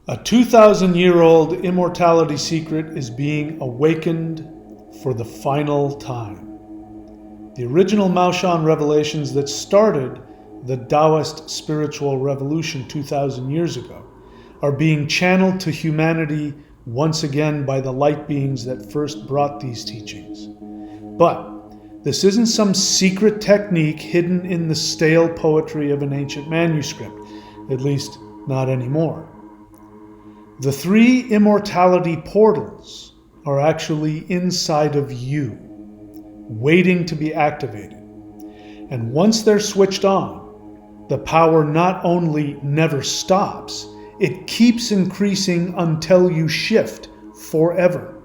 A 2,000-year-old immortality secret is being awakened for the final time. The original Maoshan revelations that started the Taoist spiritual revolution 2,000 years ago are being channeled to humanity once again by the light beings that first brought these teachings. But this isn't some secret technique hidden in the stale poetry of an ancient manuscript, at least not anymore. The 3 immortality portals are actually inside of you, waiting to be activated. And once they're switched on, the power not only never stops, it keeps increasing until you shift forever.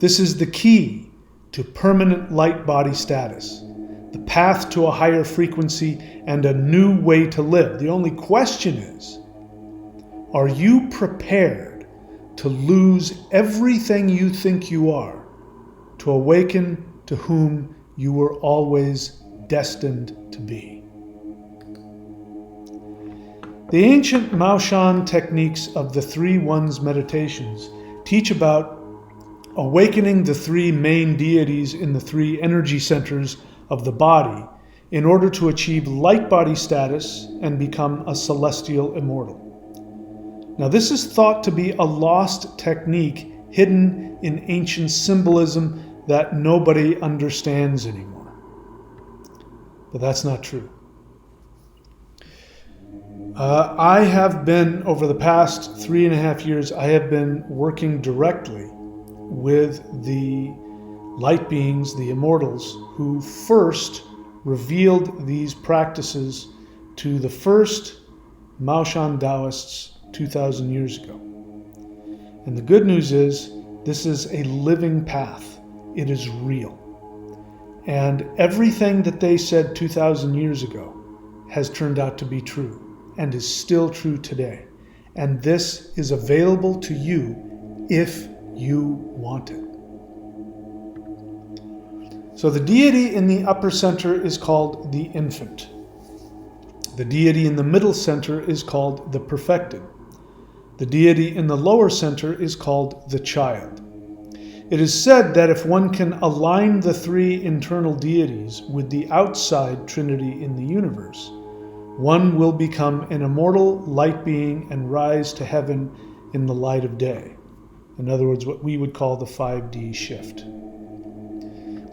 This is the key to permanent light body status, the path to a higher frequency and a new way to live. The only question is, are you prepared to lose everything you think you are, to awaken to whom you were always destined to be? The ancient Maoshan techniques of the 3 Ones meditations teach about awakening the 3 main deities in the 3 energy centers of the body in order to achieve light body status and become a celestial immortal. Now, this is thought to be a lost technique hidden in ancient symbolism that nobody understands anymore. But that's not true. I have been, over the past 3.5 years, I have been working directly with the light beings, the immortals, who first revealed these practices to the first Maoshan Taoists 2,000 years ago. And the good news is, this is a living path. It is real. And everything that they said 2,000 years ago has turned out to be true and is still true today. And this is available to you if you want it. So the deity in the upper center is called the infant. The deity in the middle center is called the perfected. The deity in the lower center is called the child. It is said that if one can align the 3 internal deities with the outside trinity in the universe, one will become an immortal light being and rise to heaven in the light of day. In other words, what we would call the 5D shift.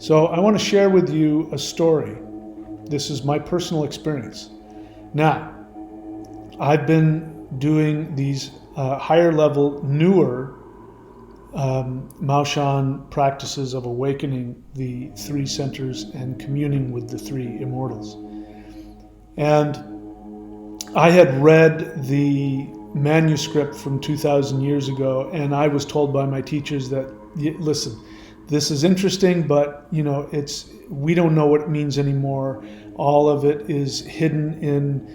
So I want to share with you a story. This is my personal experience. Now, I've been doing these higher level, newer Maoshan practices of awakening the 3 centers and communing with the 3 immortals. And I had read the manuscript from 2,000 years ago, and I was told by my teachers that, listen, this is interesting, but we don't know what it means anymore. All of it is hidden in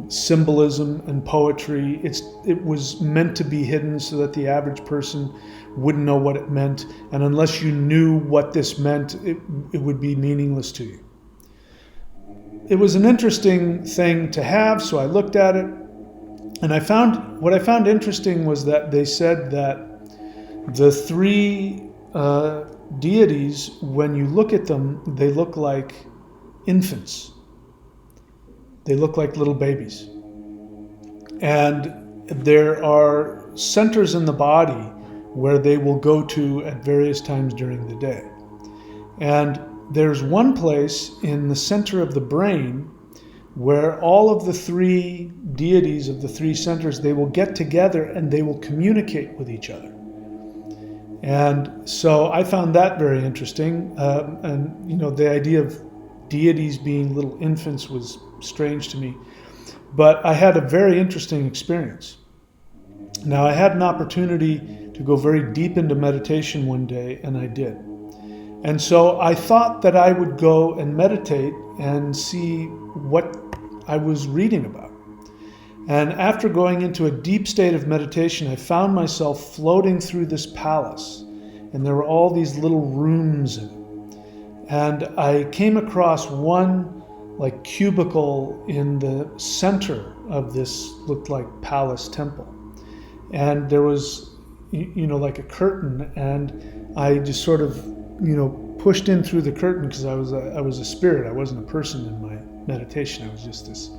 symbolism and poetry. It was meant to be hidden so that the average person wouldn't know what it meant, and unless you knew what this meant, it would be meaningless to you. It was an interesting thing to have, so I looked at it, and what I found interesting was that they said that the 3 deities, when you look at them, they look like infants. They look like little babies. And there are centers in the body where they will go to at various times during the day. And there's one place in the center of the brain where all of the 3 deities of the 3 centers, they will get together and they will communicate with each other. And so I found that very interesting. And the idea of deities being little infants was strange to me. But I had a very interesting experience. Now, I had an opportunity to go very deep into meditation one day, and I did. And so I thought that I would go and meditate and see what I was reading about. And after going into a deep state of meditation, I found myself floating through this palace. And there were all these little rooms in it. And I came across one cubicle in the center of this looked like palace temple. and there was, like a curtain, and I just sort of, pushed in through the curtain because I was a spirit. I wasn't a person in my meditation. I was just this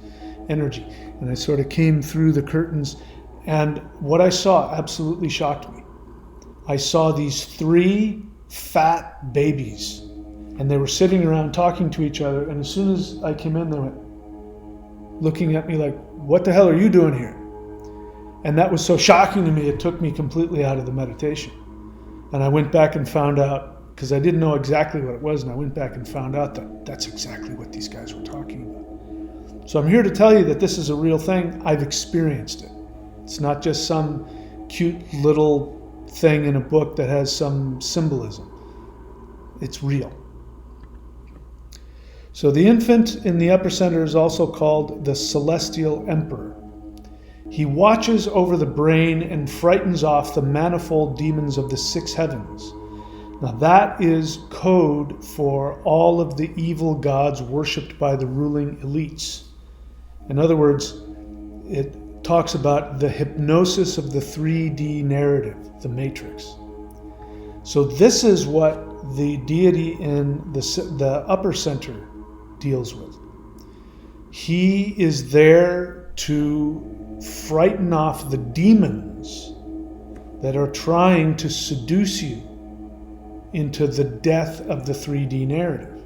energy, and I sort of came through the curtains, and what I saw absolutely shocked me. I saw these 3 fat babies, and they were sitting around talking to each other, and as soon as I came in, they went looking at me like, "What the hell are you doing here?" And that was so shocking to me, it took me completely out of the meditation. And I went back and found out, because I didn't know exactly what it was, and I went back and found out that that's exactly what these guys were talking about. So I'm here to tell you that this is a real thing. I've experienced it. It's not just some cute little thing in a book that has some symbolism. It's real. So the infant in the upper center is also called the celestial emperor. He watches over the brain and frightens off the manifold demons of the 6 heavens. Now that is code for all of the evil gods worshipped by the ruling elites. In other words, it talks about the hypnosis of the 3D narrative, the matrix. So this is what the deity in the upper center deals with. He is there to frighten off the demons that are trying to seduce you into the death of the 3D narrative.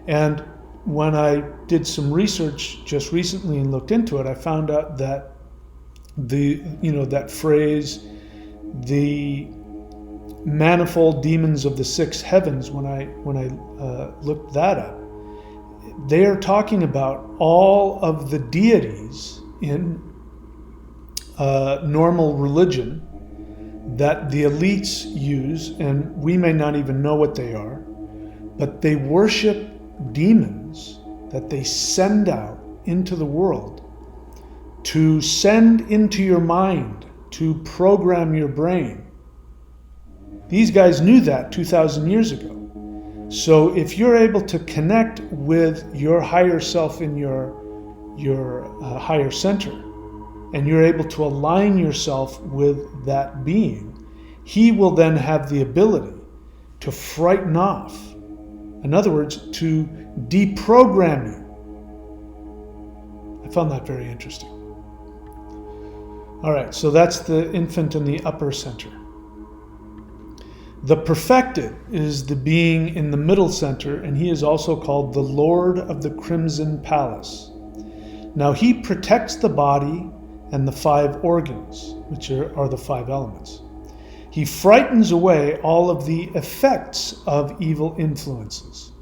And when I did some research just recently and looked into it, I found out that that phrase, the manifold demons of the 6 heavens, when I looked that up, they are talking about all of the deities in normal religion that the elites use, and we may not even know what they are, but they worship demons that they send out into the world to send into your mind, to program your brain. These guys knew that 2,000 years ago. So if you're able to connect with your higher self in your higher center, and you're able to align yourself with that being, he will then have the ability to frighten off. In other words, to deprogram you. I found that very interesting. All right, so that's the infant in the upper center. The perfected is the being in the middle center, and he is also called the Lord of the Crimson Palace. Now he protects the body and the 5 organs, which are the 5 elements. He frightens away all of the effects of evil influences.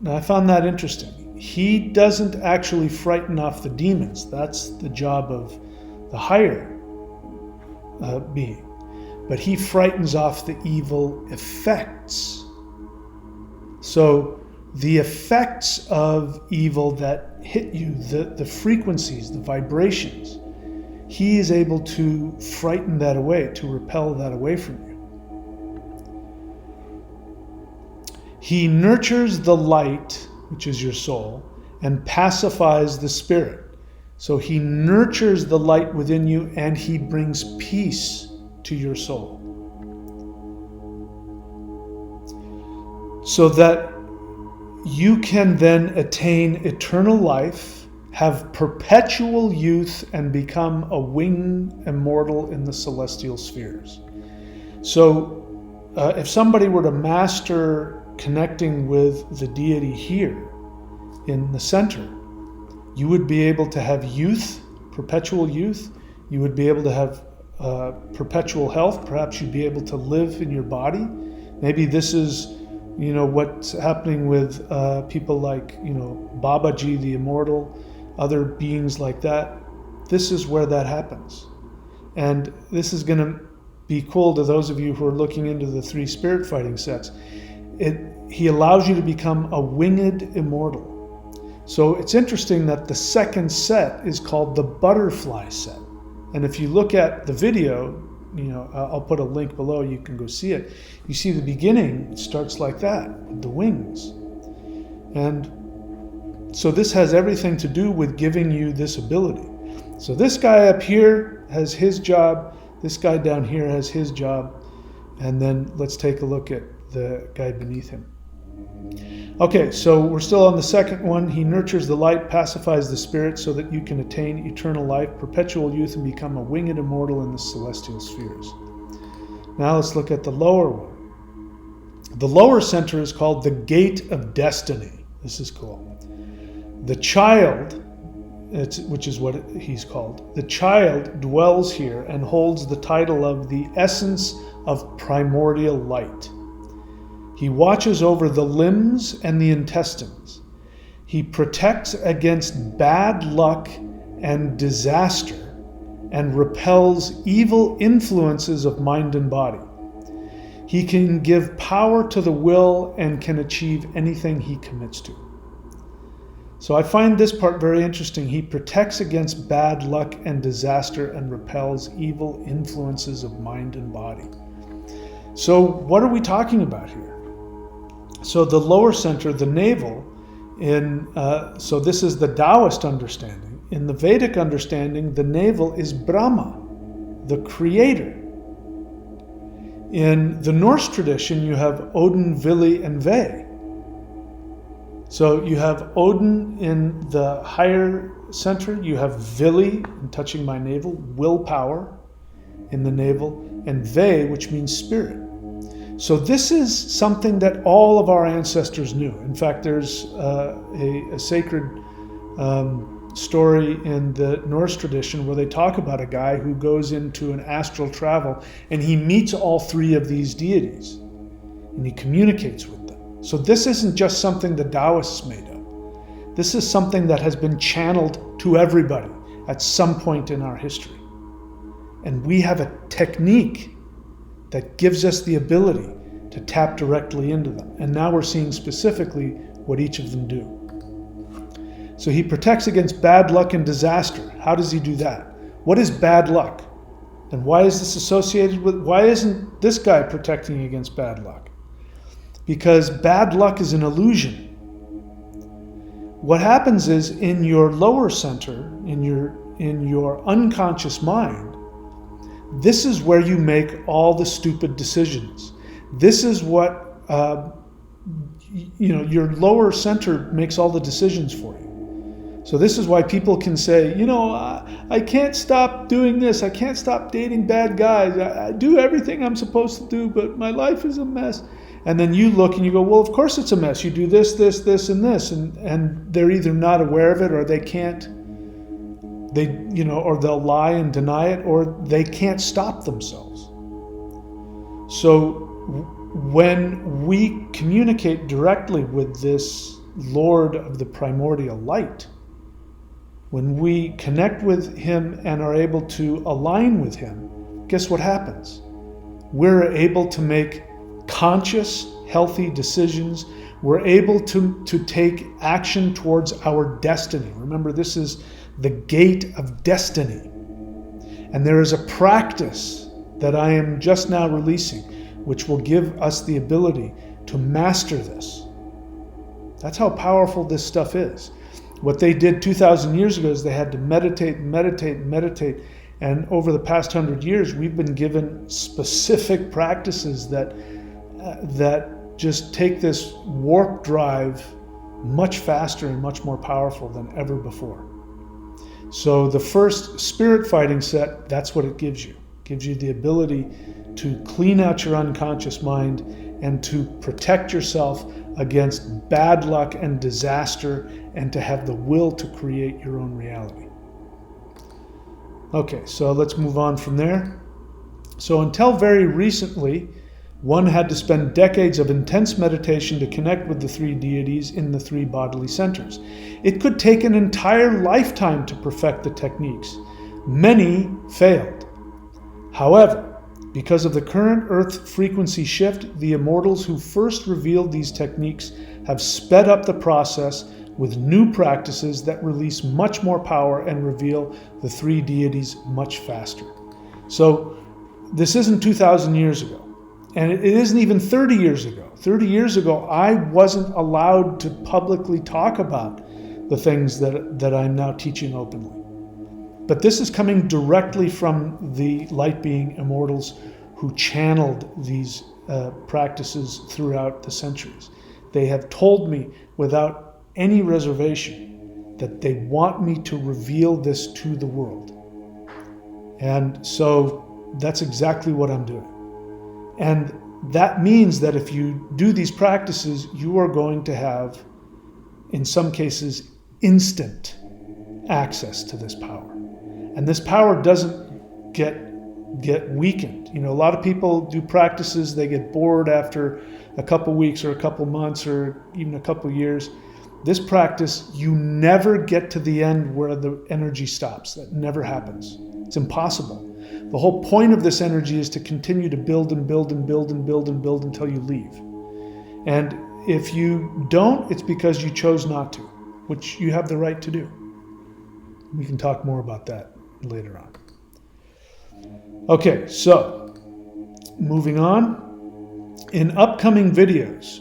Now I found that interesting. He doesn't actually frighten off the demons. That's the job of the higher being. But he frightens off the evil effects. So the effects of evil that hit you, the frequencies, the vibrations, he is able to frighten that away, to repel that away from you. He nurtures the light, which is your soul, and pacifies the spirit. So he nurtures the light within you, and he brings peace to your soul. So that you can then attain eternal life, have perpetual youth, and become a winged immortal in the celestial spheres. So if somebody were to master connecting with the deity here in the center, you would be able to have youth, perpetual youth. You would be able to have perpetual health. Perhaps you'd be able to live in your body. Maybe this is, what's happening with people like, Babaji, the immortal, other beings like that. This is where that happens. And this is going to be cool to those of you who are looking into the 3 spirit fighting sets. He allows you to become a winged immortal. So it's interesting that the second set is called the butterfly set. And if you look at the video, I'll put a link below, you can go see it. You see the beginning, it starts like that, with the wings. And so this has everything to do with giving you this ability. So this guy up here has his job This guy down here has his job, and then let's take a look at the guy beneath him. Okay, so we're still on the second one. He nurtures the light, pacifies the spirit so that you can attain eternal life, perpetual youth, and become a winged immortal in the celestial spheres. Now let's look at the lower one. The lower center is called the Gate of Destiny. This is cool. The child, which is what he's called, the child dwells here and holds the title of the essence of primordial light. He watches over the limbs and the intestines. He protects against bad luck and disaster and repels evil influences of mind and body. He can give power to the will and can achieve anything he commits to. So I find this part very interesting. He protects against bad luck and disaster and repels evil influences of mind and body. So what are we talking about here? So the lower center, the navel, so this is the Taoist understanding. In the Vedic understanding, the navel is Brahma, the creator. In the Norse tradition, you have Odin, Vili, and Ve. So you have Odin in the higher center, you have Vili, touching my navel, willpower in the navel, and Ve, which means spirit. So this is something that all of our ancestors knew. In fact, there's a sacred story in the Norse tradition where they talk about a guy who goes into an astral travel and he meets all three of these deities and he communicates with them. So this isn't just something the Taoists made up. This is something that has been channeled to everybody at some point in our history. And we have a technique that gives us the ability to tap directly into them. And now we're seeing specifically what each of them do. So he protects against bad luck and disaster. How does he do that? What is bad luck? And why is this associated with, why isn't this guy protecting against bad luck? Because bad luck is an illusion. What happens is in your lower center, in your unconscious mind, this is where you make all the stupid decisions. This is what, your lower center makes all the decisions for you. So this is why people can say, I can't stop doing this. I can't stop dating bad guys. I do everything I'm supposed to do, but my life is a mess. And then you look and you go, well, of course it's a mess. You do this, this, this, and this. And they're either not aware of it or they can't. Or they'll lie and deny it, or they can't stop themselves. So when we communicate directly with this Lord of the primordial light, when we connect with him and are able to align with him, guess what happens? We're able to make conscious, healthy decisions. We're able to take action towards our destiny. Remember, this is the gate of destiny. And there is a practice that I am just now releasing, which will give us the ability to master this. That's how powerful this stuff is. What they did 2,000 years ago is they had to meditate, meditate, meditate. And over the past 100 years, we've been given specific practices that just take this warp drive much faster and much more powerful than ever before. So the first spirit fighting set, that's what it gives you. It gives you the ability to clean out your unconscious mind and to protect yourself against bad luck and disaster and to have the will to create your own reality. Okay, so let's move on from there. So until very recently, one had to spend decades of intense meditation to connect with the three deities in the three bodily centers. It could take an entire lifetime to perfect the techniques. Many failed. However, because of the current Earth frequency shift, the immortals who first revealed these techniques have sped up the process with new practices that release much more power and reveal the three deities much faster. So this isn't 2,000 years ago. And it isn't even 30 years ago. 30 years ago, I wasn't allowed to publicly talk about the things that I'm now teaching openly. But this is coming directly from the light being immortals who channeled these practices throughout the centuries. They have told me without any reservation that they want me to reveal this to the world. And so that's exactly what I'm doing. And that means that if you do these practices, you are going to have, in some cases, instant access to this power. And this power doesn't get weakened. You know, a lot of people do practices, they get bored after a couple weeks or a couple months or even a couple years. This practice, you never get to the end where the energy stops. That never happens. It's impossible. The whole point of this energy is to continue to build and build and build and build and build until you leave. And if you don't, it's because you chose not to, which you have the right to do. We can talk more about that later on. Okay, so moving on. In upcoming videos,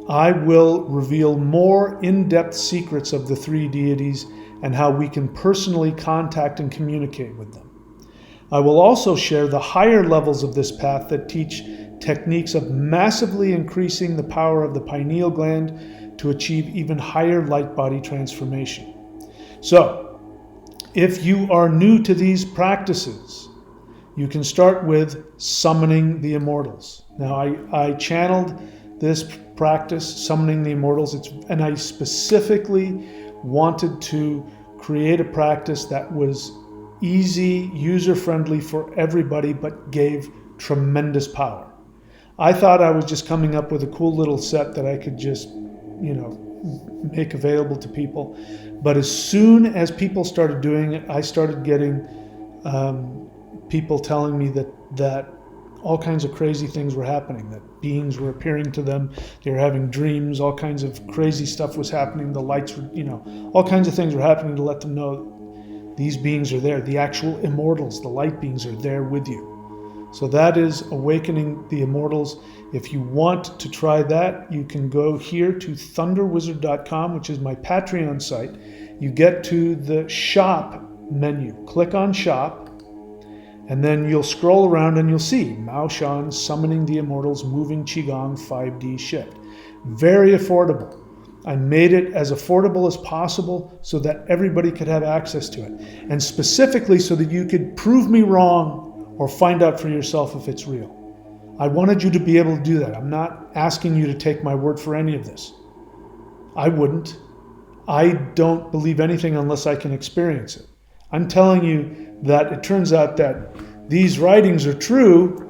I will reveal more in-depth secrets of the three deities and how we can personally contact and communicate with them. I will also share the higher levels of this path that teach techniques of massively increasing the power of the pineal gland to achieve even higher light body transformation. So, if you are new to these practices, you can start with summoning the immortals. Now, I channeled this practice, summoning the immortals, and I specifically wanted to create a practice that was easy, user-friendly for everybody, but gave tremendous power. I thought I was just coming up with a cool little set that I could just, make available to people. But as soon as people started doing it, I started getting people telling me that all kinds of crazy things were happening, that beings were appearing to them, they were having dreams, all kinds of crazy stuff was happening, the lights were, all kinds of things were happening to let them know these beings are there. The actual immortals, the light beings, are there with you. So that is awakening the immortals. If you want to try that, you can go here to thunderwizard.com, which is my Patreon site. You get to the shop menu, click on shop, and then you'll scroll around and you'll see Maoshan Summoning the Immortals Moving Qigong 5D Shift. Very affordable. I made it as affordable as possible so that everybody could have access to it. And specifically so that you could prove me wrong or find out for yourself if it's real. I wanted you to be able to do that. I'm not asking you to take my word for any of this. I wouldn't. I don't believe anything unless I can experience it. I'm telling you that it turns out that these writings are true,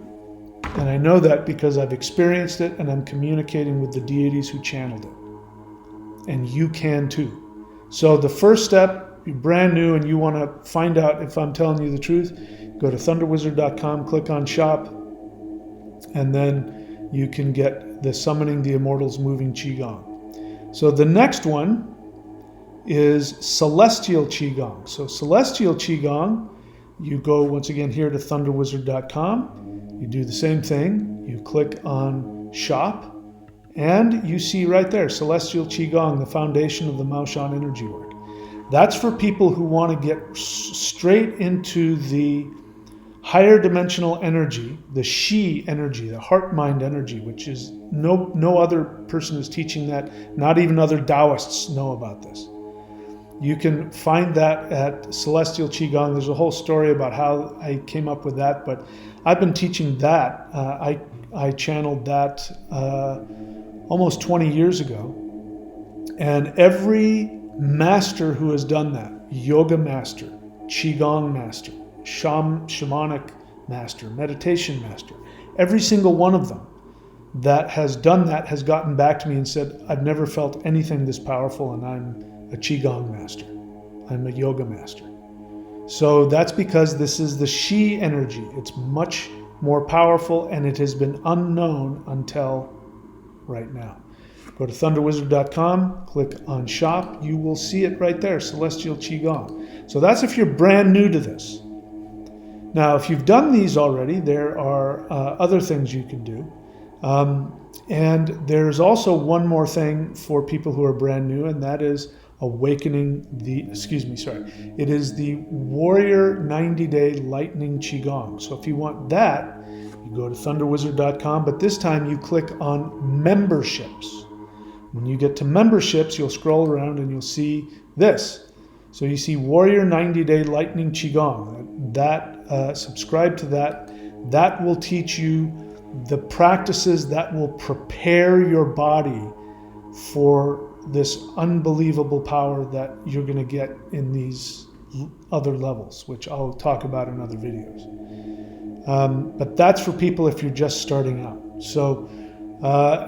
and I know that because I've experienced it and I'm communicating with the deities who channeled it. And you can too. So the first step, you're brand new and you want to find out if I'm telling you the truth, go to thunderwizard.com, click on shop, and then you can get the Summoning the Immortals Moving Qigong. So the next one is Celestial Qigong. So Celestial Qigong, you go once again here to thunderwizard.com, you do the same thing, you click on shop, and you see right there, Celestial Qigong, the foundation of the Maoshan energy work. That's for people who want to get straight into the higher dimensional energy, the Shi energy, the heart-mind energy, which is no other person is teaching that, not even other Taoists know about this. You can find that at Celestial Qigong. There's a whole story about how I came up with that, but I've been teaching that. I channeled that almost 20 years ago. And every master who has done that, yoga master, Qigong master, shamanic master, meditation master, every single one of them that has done that has gotten back to me and said, I've never felt anything this powerful, and I'm a Qigong master. I'm a yoga master. So that's because this is the Shi energy. It's much more powerful, and it has been unknown until right now. Go to thunderwizard.com, click on shop. You will see it right there, Celestial Qigong. So that's if you're brand new to this. Now, if you've done these already, there are other things you can do. And there's also one more thing for people who are brand new, and that is Awakening the, it is the Warrior 90-Day Lightning Qigong. So if you want that, you go to thunderwizard.com, but this time you click on memberships. When you get to memberships, you'll scroll around and you'll see this. So you see Warrior 90-Day Lightning Qigong. Subscribe to that. That will teach you the practices that will prepare your body for this unbelievable power that you're going to get in these other levels, which I'll talk about in other videos. But that's for people if you're just starting out. So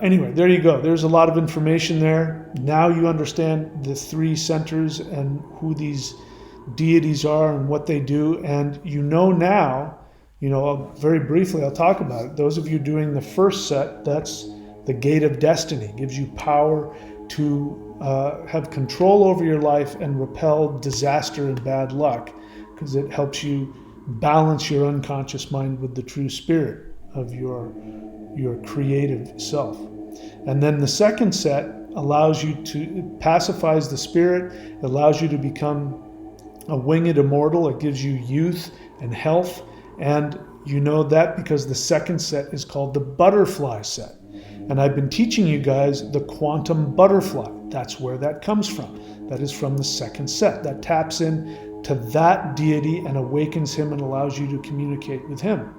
anyway, there you go. There's a lot of information there. Now you understand the 3 centers and who these deities are and what they do. And you know now, very briefly, I'll talk about it. Those of you doing the first set, that's the Gate of Destiny. It gives you power to have control over your life and repel disaster and bad luck, because it helps you balance your unconscious mind with the true spirit of your creative self. And then the second set allows you to, pacifies the spirit, allows you to become a winged immortal. It gives you youth and health. And you know that because the second set is called the butterfly set. And I've been teaching you guys the quantum butterfly. That's where that comes from. That is from the second set. That taps in to that deity and awakens him and allows you to communicate with him.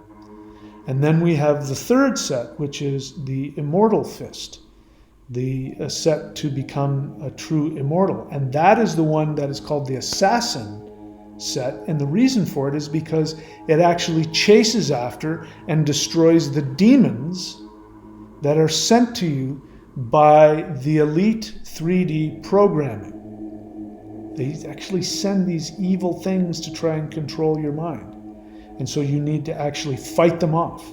And then we have the third set, which is the immortal fist, the set to become a true immortal. And that is the one that is called the assassin set. And the reason for it is because it actually chases after and destroys the demons that are sent to you by the elite 3D programming. They actually send these evil things to try and control your mind. And so you need to actually fight them off.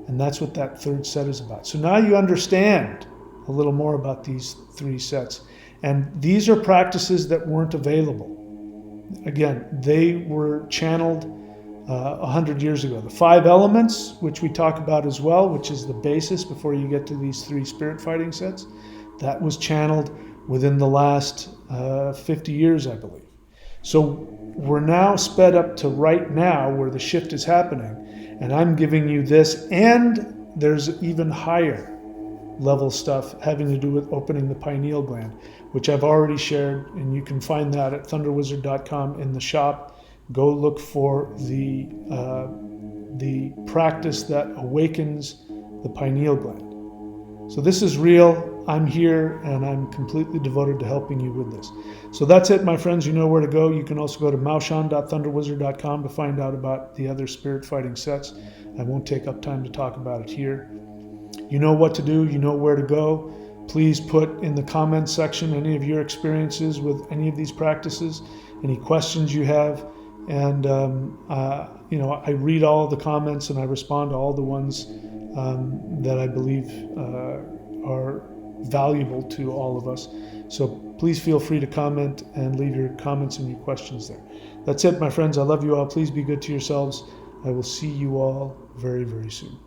And that's what that third set is about. So now you understand a little more about these 3 sets. And these are practices that weren't available. Again, they were channeled 100 years ago. The 5 elements, which we talk about as well, which is the basis before you get to these 3 spirit fighting sets, that was channeled within the last 50 years, I believe. So we're now sped up to right now where the shift is happening, and I'm giving you this, and there's even higher level stuff having to do with opening the pineal gland, which I've already shared, and you can find that at thunderwizard.com in the shop. Go look for the practice that awakens the pineal gland. So this is real. I'm here, and I'm completely devoted to helping you with this. So that's it, my friends. You know where to go. You can also go to maoshan.thunderwizard.com to find out about the other spirit fighting sets. I won't take up time to talk about it here. You know what to do. You know where to go. Please put in the comments section any of your experiences with any of these practices, any questions you have. And, I read all the comments and I respond to all the ones that I believe are valuable to all of us. So please feel free to comment and leave your comments and your questions there. That's it, my friends. I love you all. Please be good to yourselves. I will see you all very, very soon.